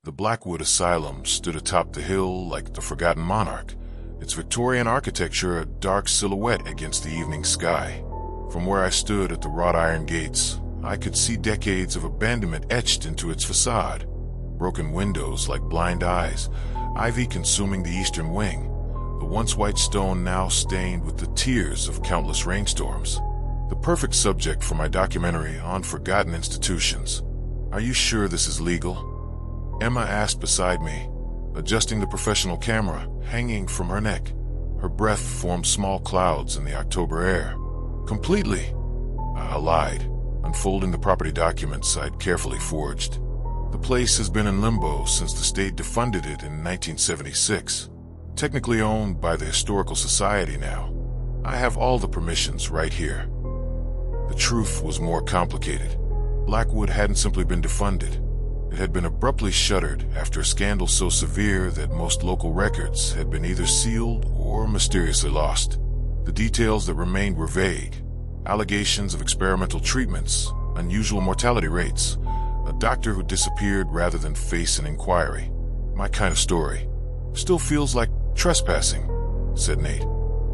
The Blackwood Asylum stood atop the hill like the forgotten monarch, its Victorian architecture a dark silhouette against the evening sky. From where I stood at the wrought iron gates, I could see decades of abandonment etched into its facade. Broken windows like blind eyes, ivy consuming the eastern wing, the once white stone now stained with the tears of countless rainstorms. The perfect subject for my documentary on forgotten institutions. "Are you sure this is legal?" Emma asked beside me, adjusting the professional camera hanging from her neck. Her breath formed small clouds in the October air. "Completely," I lied, unfolding the property documents I'd carefully forged. "The place has been in limbo since the state defunded it in 1976. Technically owned by the Historical Society now. I have all the permissions right here." The truth was more complicated. Blackwood hadn't simply been defunded. It had been abruptly shuttered after a scandal so severe that most local records had been either sealed or mysteriously lost. The details that remained were vague. Allegations of experimental treatments, unusual mortality rates, a doctor who disappeared rather than face an inquiry. My kind of story. "Still feels like trespassing," said Nate,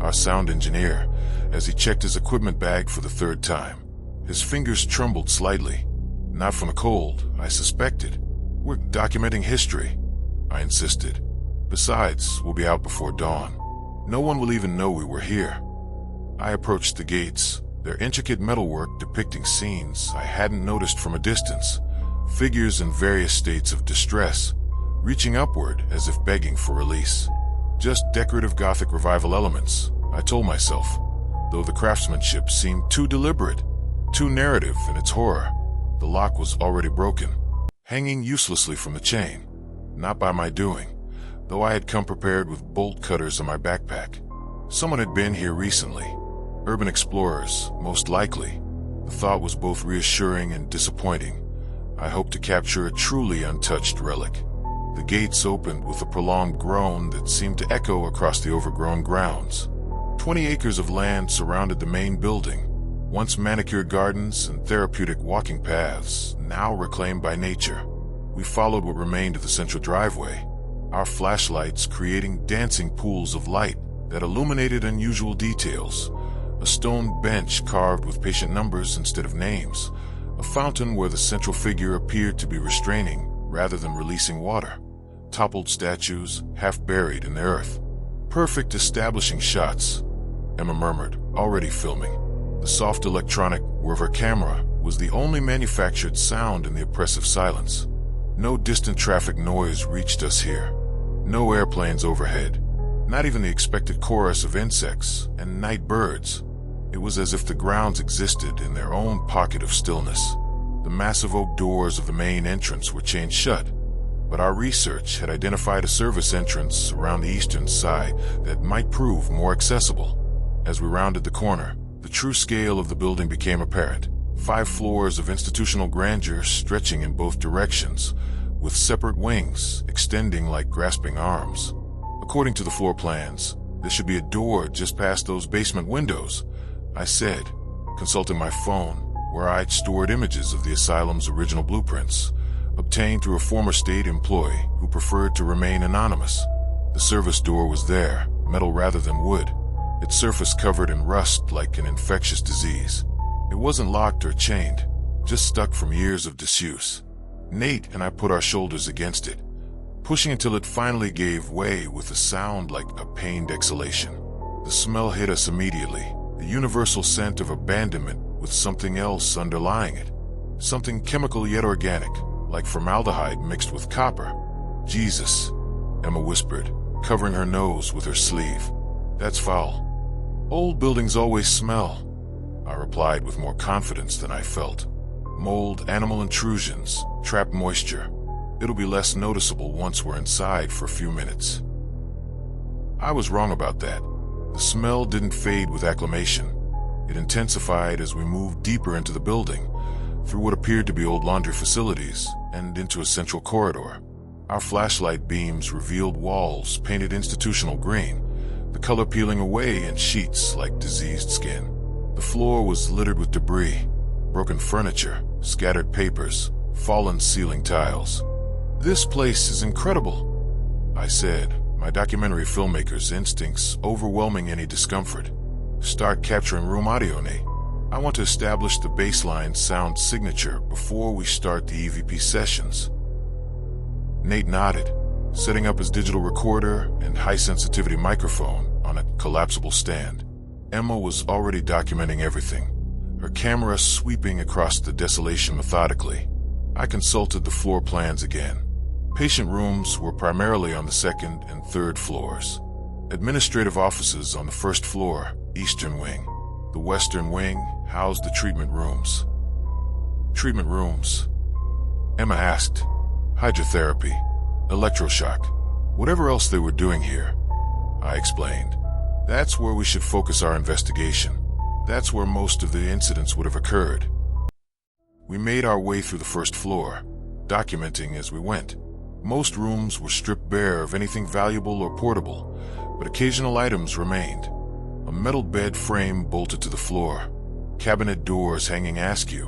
our sound engineer, as he checked his equipment bag for the third time. His fingers trembled slightly. "Not from the cold, I suspected. We're documenting history," I insisted. "Besides, we'll be out before dawn. No one will even know we were here." I approached the gates, their intricate metalwork depicting scenes I hadn't noticed from a distance, figures in various states of distress, reaching upward as if begging for release. Just decorative Gothic revival elements, I told myself, though the craftsmanship seemed too deliberate, too narrative in its horror. The lock was already broken, hanging uselessly from the chain. Not by my doing, though I had come prepared with bolt cutters in my backpack. Someone had been here recently. Urban explorers, most likely. The thought was both reassuring and disappointing. I hoped to capture a truly untouched relic. The gates opened with a prolonged groan that seemed to echo across the overgrown grounds. 20 acres of land surrounded the main building, once manicured gardens and therapeutic walking paths, now reclaimed by nature. We followed what remained of the central driveway, our flashlights creating dancing pools of light that illuminated unusual details. A stone bench carved with patient numbers instead of names, a fountain where the central figure appeared to be restraining rather than releasing water, toppled statues half buried in the earth. "Perfect establishing shots," Emma murmured, already filming. The soft electronic whir of her camera was the only manufactured sound in the oppressive silence. No distant traffic noise reached us here. No airplanes overhead. Not even the expected chorus of insects and night birds. It was as if the grounds existed in their own pocket of stillness. The massive oak doors of the main entrance were chained shut, but our research had identified a service entrance around the eastern side that might prove more accessible. As we rounded the corner, the true scale of the building became apparent. 5 floors of institutional grandeur stretching in both directions, with separate wings extending like grasping arms. According to the floor plans, there should be a door just past those basement windows, I said, consulting my phone, where I'd stored images of the asylum's original blueprints, obtained through a former state employee who preferred to remain anonymous. The service door was there, metal rather than wood, its surface covered in rust like an infectious disease. It wasn't locked or chained, just stuck from years of disuse. Nate and I put our shoulders against it, pushing until it finally gave way with a sound like a pained exhalation. The smell hit us immediately, the universal scent of abandonment with something else underlying it. Something chemical yet organic, like formaldehyde mixed with copper. "Jesus," Emma whispered, covering her nose with her sleeve. "That's foul." "Old buildings always smell," I replied with more confidence than I felt. "Mold, animal intrusions, trapped moisture. It'll be less noticeable once we're inside for a few minutes." I was wrong about that. The smell didn't fade with acclimation. It intensified as we moved deeper into the building, through what appeared to be old laundry facilities, and into a central corridor. Our flashlight beams revealed walls painted institutional green, the color peeling away in sheets like diseased skin. The floor was littered with debris, broken furniture, scattered papers, fallen ceiling tiles. "This place is incredible," I said, my documentary filmmaker's instincts overwhelming any discomfort. "Start capturing room audio, Nate. I want to establish the baseline sound signature before we start the EVP sessions." Nate nodded, setting up his digital recorder and high-sensitivity microphone on a collapsible stand. Emma was already documenting everything, her camera sweeping across the desolation methodically. I consulted the floor plans again. Patient rooms were primarily on the second and third floors. Administrative offices on the first floor, eastern wing. The western wing housed the treatment rooms. Treatment rooms? Emma asked. Hydrotherapy, electroshock, whatever else they were doing here. I explained. That's where we should focus our investigation. That's where most of the incidents would have occurred. We made our way through the first floor, documenting as we went. Most rooms were stripped bare of anything valuable or portable, but occasional items remained. A metal bed frame bolted to the floor, cabinet doors hanging askew,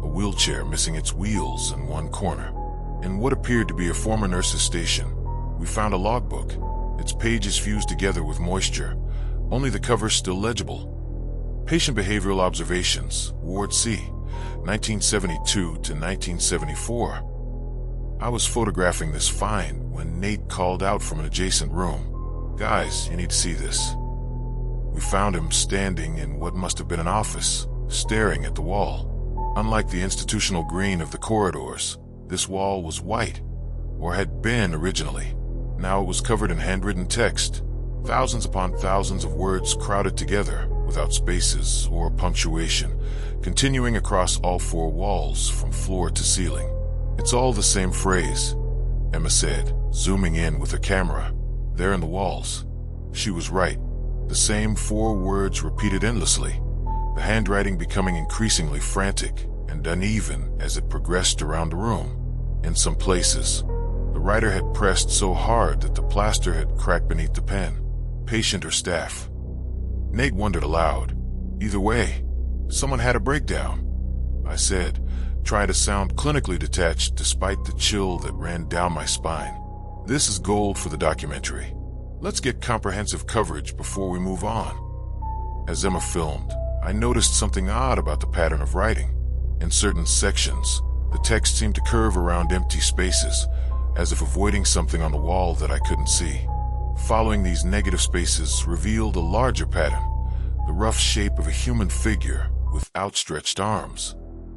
a wheelchair missing its wheels in one corner. In what appeared to be a former nurse's station, we found a logbook, its pages fused together with moisture, only the cover still legible. Patient Behavioral Observations, Ward C, 1972 to 1974. I was photographing this find when Nate called out from an adjacent room. "Guys, you need to see this." We found him standing in what must have been an office, staring at the wall. Unlike the institutional green of the corridors, this wall was white, or had been originally. Now it was covered in handwritten text, thousands upon thousands of words crowded together without spaces or punctuation, continuing across all four walls from floor to ceiling. "It's all the same phrase," Emma said, zooming in with her camera. "There in the walls." She was right. The same four words repeated endlessly, the handwriting becoming increasingly frantic and uneven as it progressed around the room. In some places, the writer had pressed so hard that the plaster had cracked beneath the pen. Patient or staff? Nate wondered aloud. Either way, someone had a breakdown, I said, trying to sound clinically detached despite the chill that ran down my spine. "This is gold for the documentary. Let's get comprehensive coverage before we move on." As Emma filmed, I noticed something odd about the pattern of writing. In certain sections, the text seemed to curve around empty spaces, as if avoiding something on the wall that I couldn't see. Following these negative spaces revealed a larger pattern, the rough shape of a human figure with outstretched arms.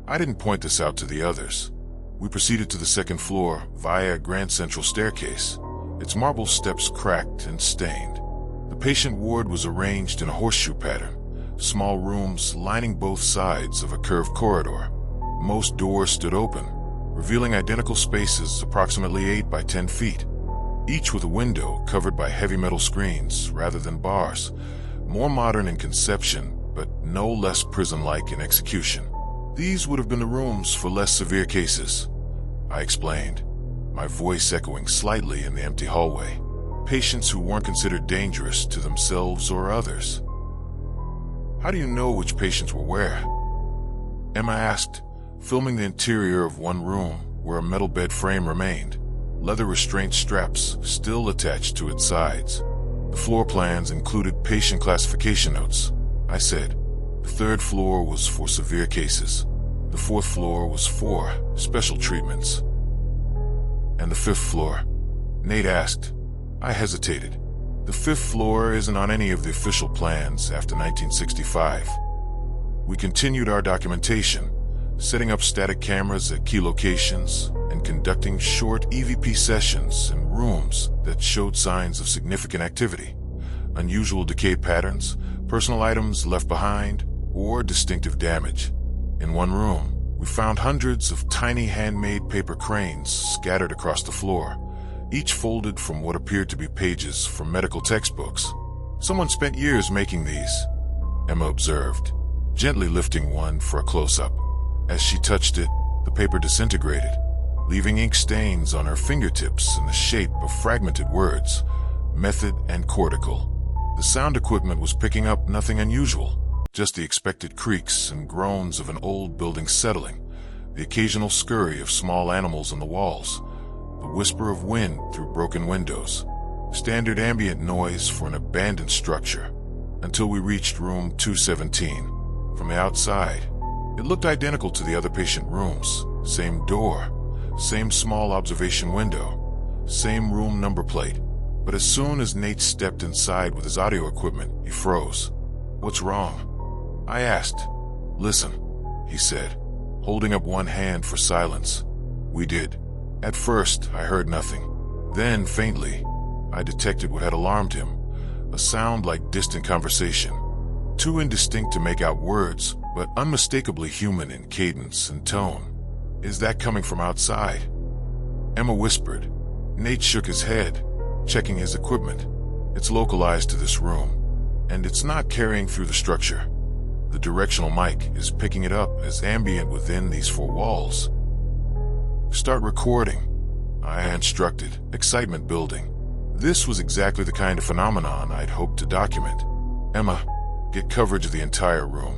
I didn't point this out to the others. We proceeded to the second floor via a grand central staircase, its marble steps cracked and stained. The patient ward was arranged in a horseshoe pattern, small rooms lining both sides of a curved corridor. Most doors stood open, revealing identical spaces approximately 8 by 10 feet, each with a window covered by heavy metal screens rather than bars, more modern in conception, but no less prison-like in execution. These would have been the rooms for less severe cases, I explained, my voice echoing slightly in the empty hallway. Patients who weren't considered dangerous to themselves or others. "How do you know which patients were where?" Emma asked, filming the interior of one room where a metal bed frame remained, leather restraint straps still attached to its sides. The floor plans included patient classification notes, I said. The third floor was for severe cases. The fourth floor was for special treatments. "And the fifth floor?" Nate asked. I hesitated. The fifth floor isn't on any of the official plans after 1965. We continued our documentation, setting up static cameras at key locations and conducting short EVP sessions in rooms that showed signs of significant activity, unusual decay patterns, personal items left behind, or distinctive damage. In one room, we found hundreds of tiny handmade paper cranes scattered across the floor, each folded from what appeared to be pages from medical textbooks. "Someone spent years making these," Emma observed, gently lifting one for a close-up. As she touched it, the paper disintegrated, leaving ink stains on her fingertips in the shape of fragmented words, method and cortical. The sound equipment was picking up nothing unusual, just the expected creaks and groans of an old building settling, the occasional scurry of small animals on the walls, the whisper of wind through broken windows. Standard ambient noise for an abandoned structure, until we reached room 217. From the outside, it looked identical to the other patient rooms. Same door, same small observation window, same room number plate. But as soon as Nate stepped inside with his audio equipment, he froze. "What's wrong?" I asked. "Listen," he said, holding up one hand for silence. We did. At first, I heard nothing. Then, faintly, I detected what had alarmed him, a sound like distant conversation, too indistinct to make out words, but unmistakably human in cadence and tone. "Is that coming from outside?" Emma whispered. Nate shook his head, checking his equipment. "It's localized to this room, and it's not carrying through the structure. The directional mic is picking it up as ambient within these four walls." "Start recording," I instructed, excitement building. This was exactly the kind of phenomenon I'd hoped to document. "Emma, get coverage of the entire room.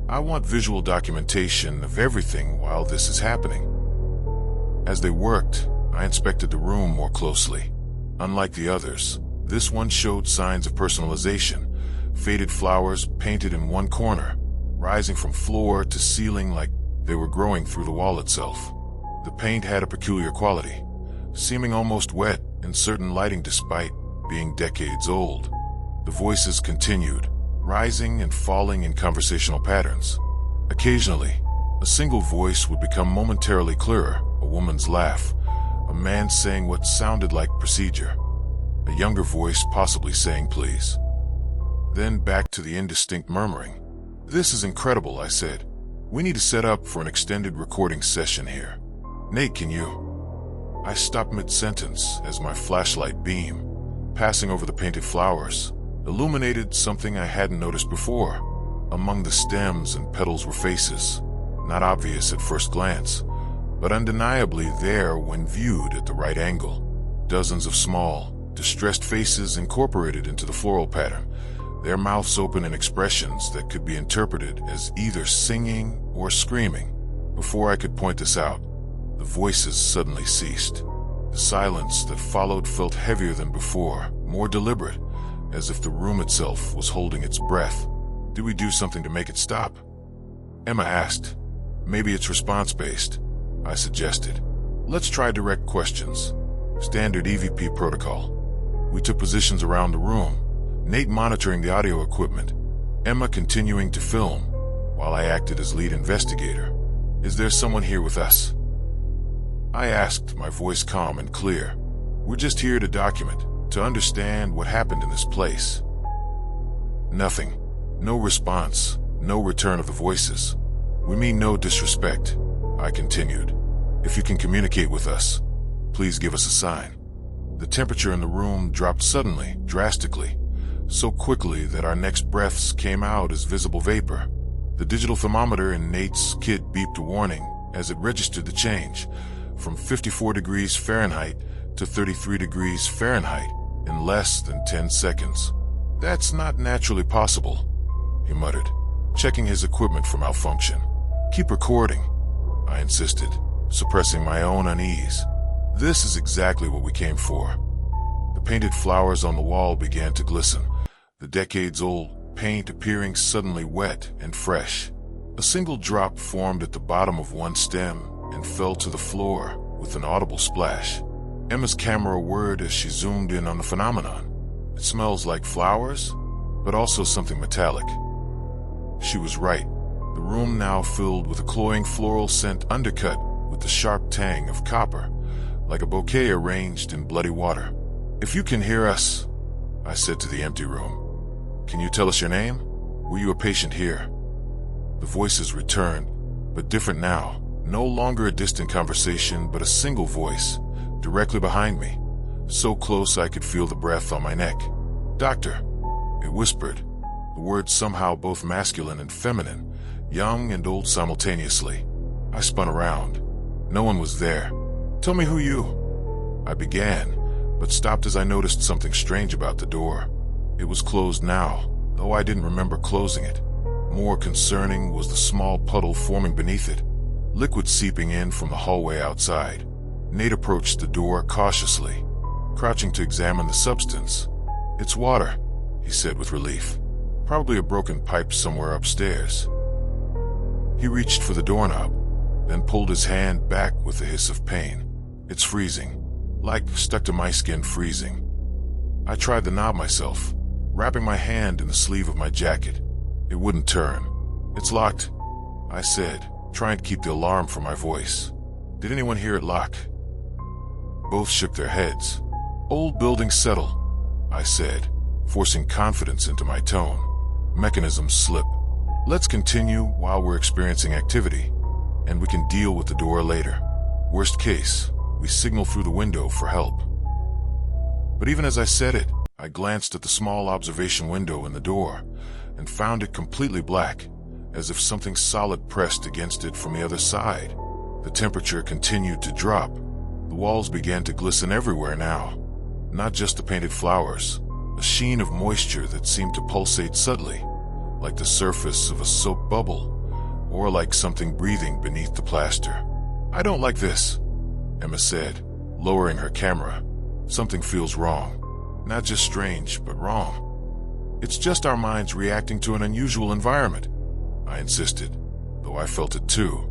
I want visual documentation of everything while this is happening." As they worked, I inspected the room more closely. Unlike the others, this one showed signs of personalization. Faded flowers painted in one corner, rising from floor to ceiling like they were growing through the wall itself. The paint had a peculiar quality, seeming almost wet in certain lighting despite being decades old. The voices continued, rising and falling in conversational patterns. Occasionally, a single voice would become momentarily clearer, a woman's laugh, a man saying what sounded like procedure, a younger voice possibly saying please. Then back to the indistinct murmuring. "This is incredible," I said. "We need to set up for an extended recording session here. Nate, can you?" I stopped mid-sentence as my flashlight beam, passing over the painted flowers, illuminated something I hadn't noticed before. Among the stems and petals were faces, not obvious at first glance, but undeniably there when viewed at the right angle. Dozens of small, distressed faces incorporated into the floral pattern, their mouths open in expressions that could be interpreted as either singing or screaming. Before I could point this out, the voices suddenly ceased. The silence that followed felt heavier than before, more deliberate, as if the room itself was holding its breath. "Did we do something to make it stop?" Emma asked. "Maybe it's response-based," I suggested. "Let's try direct questions. Standard EVP protocol." We took positions around the room, Nate monitoring the audio equipment, Emma continuing to film, while I acted as lead investigator. "Is there someone here with us?" I asked, my voice calm and clear. "We're just here to document, to understand what happened in this place." Nothing. No response. No return of the voices. "We mean no disrespect," I continued. "If you can communicate with us, please give us a sign." The temperature in the room dropped suddenly, drastically, so quickly that our next breaths came out as visible vapor. The digital thermometer in Nate's kit beeped a warning as it registered the change, from 54 degrees Fahrenheit to 33 degrees Fahrenheit in less than 10 seconds. "That's not naturally possible," he muttered, checking his equipment for malfunction. "Keep recording," I insisted, suppressing my own unease. "This is exactly what we came for." The painted flowers on the wall began to glisten, the decades-old paint appearing suddenly wet and fresh. A single drop formed at the bottom of one stem and fell to the floor with an audible splash. Emma's camera whirred as she zoomed in on the phenomenon. "It smells like flowers, but also something metallic." She was right. The room now filled with a cloying floral scent undercut with the sharp tang of copper, like a bouquet arranged in bloody water. "If you can hear us," I said to the empty room, "can you tell us your name? Were you a patient here?" The voices returned, but different now. No longer a distant conversation, but a single voice, directly behind me, so close I could feel the breath on my neck. "Doctor," it whispered, the words somehow both masculine and feminine, young and old simultaneously. I spun around. No one was there. "Tell me who you—" I began, but stopped as I noticed something strange about the door. It was closed now, though I didn't remember closing it. More concerning was the small puddle forming beneath it, liquid seeping in from the hallway outside. Nate approached the door cautiously, crouching to examine the substance. "It's water," he said with relief. "Probably a broken pipe somewhere upstairs." He reached for the doorknob, then pulled his hand back with a hiss of pain. "It's freezing. Like stuck to my skin freezing." I tried the knob myself, wrapping my hand in the sleeve of my jacket. It wouldn't turn. "It's locked," I said, trying to keep the alarm from my voice. "Did anyone hear it lock?" Both shook their heads. "Old buildings settle," I said, forcing confidence into my tone. "Mechanisms slip. Let's continue while we're experiencing activity, and we can deal with the door later. Worst case, we signal through the window for help." But even as I said it, I glanced at the small observation window in the door and found it completely black, as if something solid pressed against it from the other side. The temperature continued to drop. The walls began to glisten everywhere now, not just the painted flowers, a sheen of moisture that seemed to pulsate subtly, like the surface of a soap bubble, or like something breathing beneath the plaster. "I don't like this," Emma said, lowering her camera. "Something feels wrong. Not just strange, but wrong." "It's just our minds reacting to an unusual environment," I insisted, though I felt it too.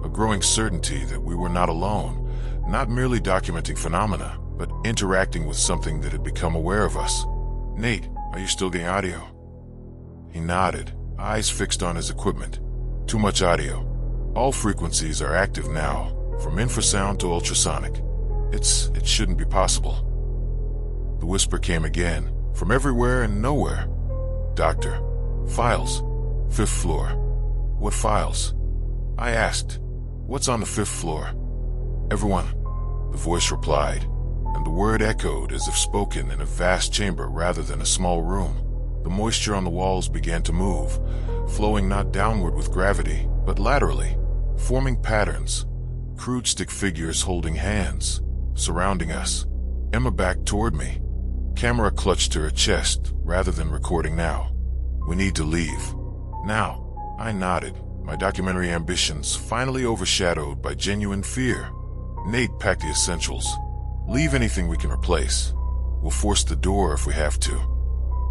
A growing certainty that we were not alone, not merely documenting phenomena, but interacting with something that had become aware of us. "Nate, are you still getting audio?" He nodded, eyes fixed on his equipment. "Too much audio. All frequencies are active now, from infrasound to ultrasonic. It shouldn't be possible." The whisper came again, from everywhere and nowhere. "Doctor, files. 5th floor." "What files?" I asked. "What's on the 5th floor?" "Everyone," the voice replied, and the word echoed as if spoken in a vast chamber rather than a small room. The moisture on the walls began to move, flowing not downward with gravity, but laterally, forming patterns, crude stick figures holding hands, surrounding us. Emma backed toward me, camera clutched to her chest rather than recording now. "We need to leave. Now." I nodded, my documentary ambitions finally overshadowed by genuine fear. "Nate, pack the essentials. Leave anything we can replace. We'll force the door if we have to."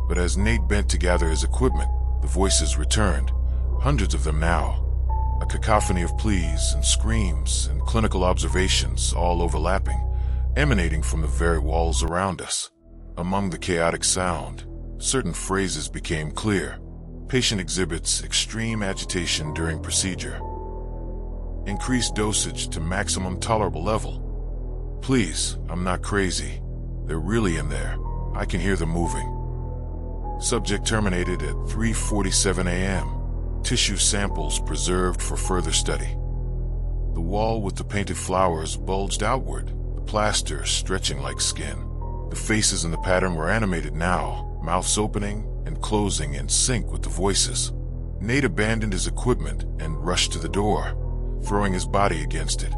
But as Nate bent to gather his equipment, the voices returned, hundreds of them now. A cacophony of pleas and screams and clinical observations all overlapping, emanating from the very walls around us. Among the chaotic sound, certain phrases became clear. Patient exhibits extreme agitation during procedure. Increased dosage to maximum tolerable level. "Please, I'm not crazy. They're really in there. I can hear them moving." Subject terminated at 3:47 a.m. Tissue samples preserved for further study. The wall with the painted flowers bulged outward, the plaster stretching like skin. The faces in the pattern were animated now, mouths opening and closing in sync with the voices. Nate abandoned his equipment and rushed to the door, throwing his body against it.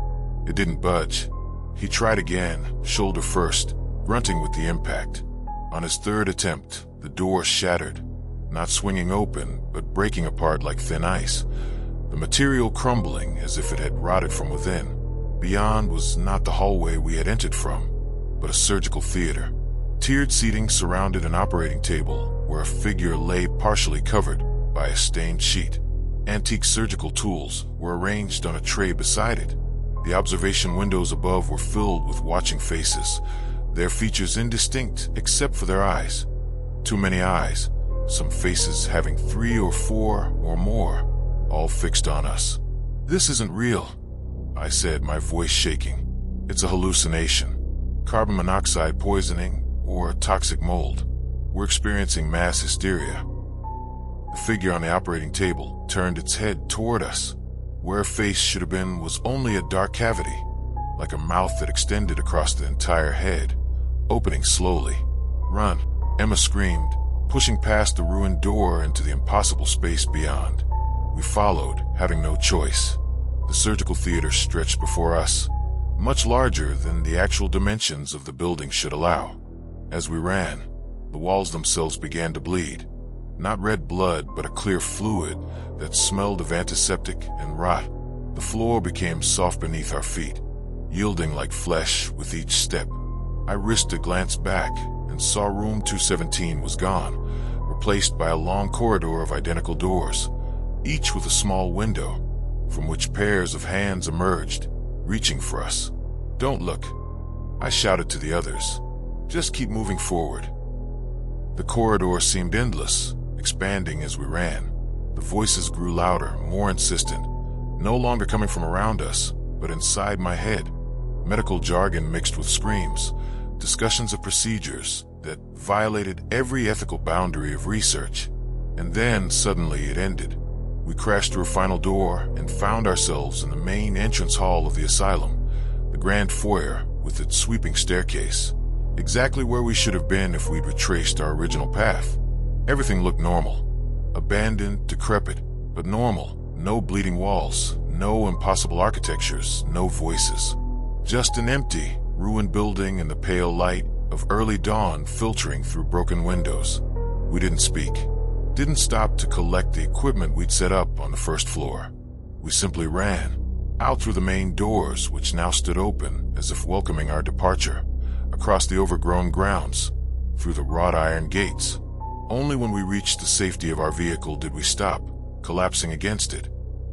It didn't budge. He tried again, shoulder first, grunting with the impact. On his third attempt, the door shattered, not swinging open, but breaking apart like thin ice, the material crumbling as if it had rotted from within. Beyond was not the hallway we had entered from, but a surgical theater. Tiered seating surrounded an operating table where a figure lay partially covered by a stained sheet. Antique surgical tools were arranged on a tray beside it. The observation windows above were filled with watching faces, their features indistinct except for their eyes. Too many eyes, some faces having 3 or 4 or more, all fixed on us. "This isn't real," I said, my voice shaking. "It's a hallucination. Carbon monoxide poisoning or toxic mold. We're experiencing mass hysteria." The figure on the operating table turned its head toward us. Where a face should have been was only a dark cavity, like a mouth that extended across the entire head, opening slowly. "Run," Emma screamed, pushing past the ruined door into the impossible space beyond. We followed, having no choice. The surgical theater stretched before us, much larger than the actual dimensions of the building should allow. As we ran, the walls themselves began to bleed. Not red blood, but a clear fluid that smelled of antiseptic and rot. The floor became soft beneath our feet, yielding like flesh with each step. I risked a glance back and saw room 217 was gone, replaced by a long corridor of identical doors, each with a small window, from which pairs of hands emerged, reaching for us. "Don't look," I shouted to the others. "Just keep moving forward." The corridor seemed endless, expanding as we ran. The voices grew louder, more insistent, no longer coming from around us, but inside my head. Medical jargon mixed with screams, discussions of procedures that violated every ethical boundary of research. And then, suddenly, it ended. We crashed through a final door and found ourselves in the main entrance hall of the asylum, the grand foyer with its sweeping staircase, exactly where we should have been if we'd retraced our original path. Everything looked normal. Abandoned, decrepit, but normal. No bleeding walls, no impossible architectures, no voices. Just an empty, ruined building and the pale light of early dawn filtering through broken windows. We didn't speak. Didn't stop to collect the equipment we'd set up on the first floor. We simply ran, out through the main doors, which now stood open as if welcoming our departure, across the overgrown grounds, through the wrought iron gates. Only when we reached the safety of our vehicle did we stop, collapsing against it,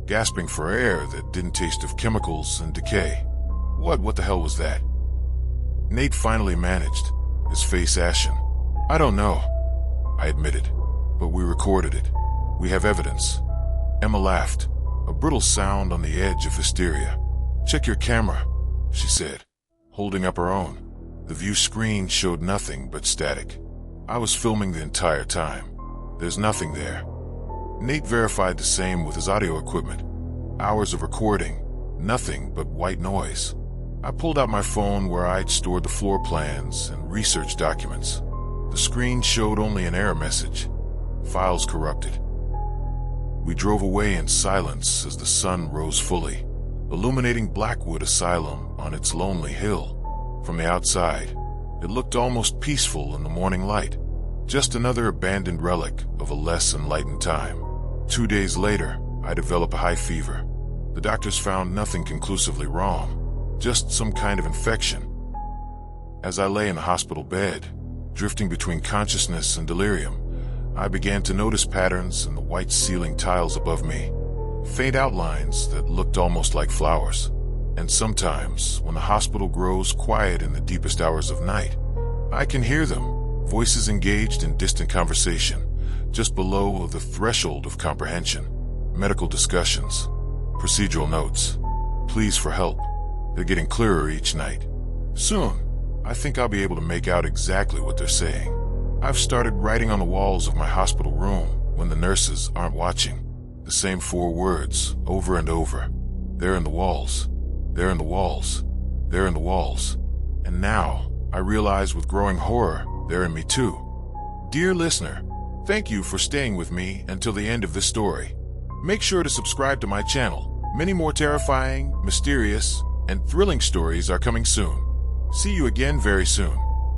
gasping for air that didn't taste of chemicals and decay. What the hell was that? Nate finally managed, his face ashen. "I don't know," I admitted, "but we recorded it. We have evidence." Emma laughed, a brittle sound on the edge of hysteria. "Check your camera," she said, holding up her own. The view screen showed nothing but static. I was filming the entire time. There's nothing there. Nate verified the same with his audio equipment. Hours of recording, nothing but white noise. I pulled out my phone where I'd stored the floor plans and research documents. The screen showed only an error message. Files corrupted. We drove away in silence as the sun rose fully, illuminating Blackwood Asylum on its lonely hill. From the outside, it looked almost peaceful in the morning light, just another abandoned relic of a less enlightened time. 2 days later, I developed a high fever. The doctors found nothing conclusively wrong, just some kind of infection. As I lay in the hospital bed, drifting between consciousness and delirium, I began to notice patterns in the white ceiling tiles above me, faint outlines that looked almost like flowers. And sometimes, when the hospital grows quiet in the deepest hours of night, I can hear them, voices engaged in distant conversation, just below the threshold of comprehension. Medical discussions, procedural notes, pleas for help. They're getting clearer each night. Soon, I think I'll be able to make out exactly what they're saying. I've started writing on the walls of my hospital room when the nurses aren't watching. The same 4 words, over and over. They're in the walls. They're in the walls. They're in the walls. And now, I realize with growing horror, they're in me too. Dear listener, thank you for staying with me until the end of this story. Make sure to subscribe to my channel. Many more terrifying, mysterious, and thrilling stories are coming soon. See you again very soon.